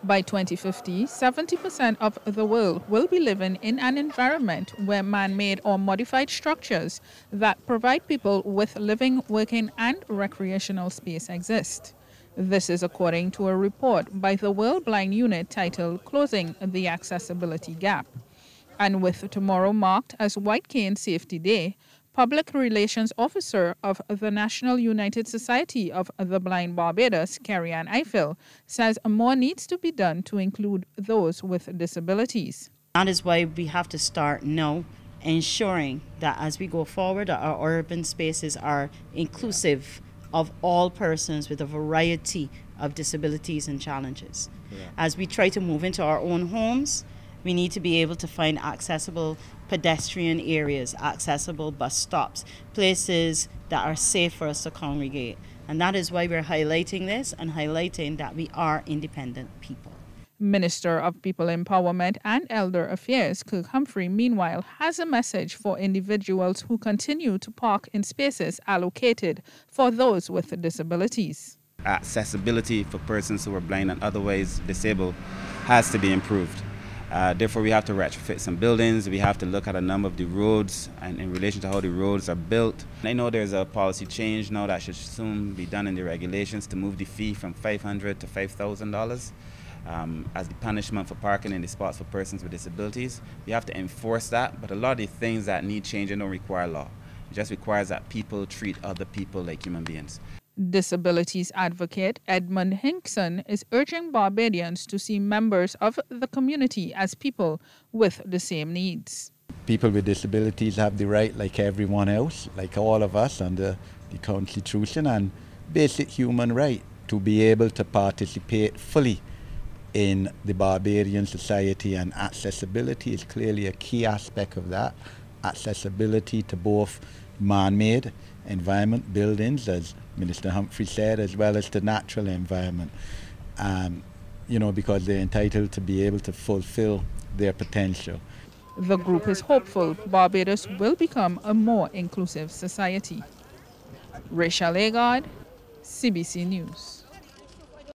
By 2050, 70% of the world will be living in an environment where man-made or modified structures that provide people with living, working, and recreational space exist. This is according to a report by the World Blind Unit titled Closing the Accessibility Gap. And with tomorrow marked as White Cane Safety Day, Public Relations Officer of the National United Society of the Blind Barbados, Carrie-Ann Eiffel, says more needs to be done to include those with disabilities. That is why we have to start now, ensuring that as we go forward, our urban spaces are inclusive of all persons with a variety of disabilities and challenges. As we try to move into our own homes, we need to be able to find accessible pedestrian areas, accessible bus stops, places that are safe for us to congregate. And that is why we're highlighting this and highlighting that we are independent people. Minister of People Empowerment and Elder Affairs, Kirk Humphrey, meanwhile, has a message for individuals who continue to park in spaces allocated for those with disabilities. Accessibility for persons who are blind and otherwise disabled has to be improved. Therefore, we have to retrofit some buildings. We have to look at a number of the roads and in relation to how the roads are built. I know there's a policy change now that should soon be done in the regulations to move the fee from $500 to $5,000 as the punishment for parking in the spots for persons with disabilities. We have to enforce that, but a lot of the things that need changing don't require law. It just requires that people treat other people like human beings. Disabilities advocate Edmund Hinkson is urging Barbadians to see members of the community as people with the same needs. People with disabilities have the right, like everyone else, like all of us under the Constitution, and basic human right to be able to participate fully in the Barbadian society, and accessibility is clearly a key aspect of that. Accessibility to both man-made environment, buildings, as Minister Humphrey said, as well as the natural environment, because they're entitled to be able to fulfill their potential. The group is hopeful Barbados will become a more inclusive society. Rachelle Agard, CBC News.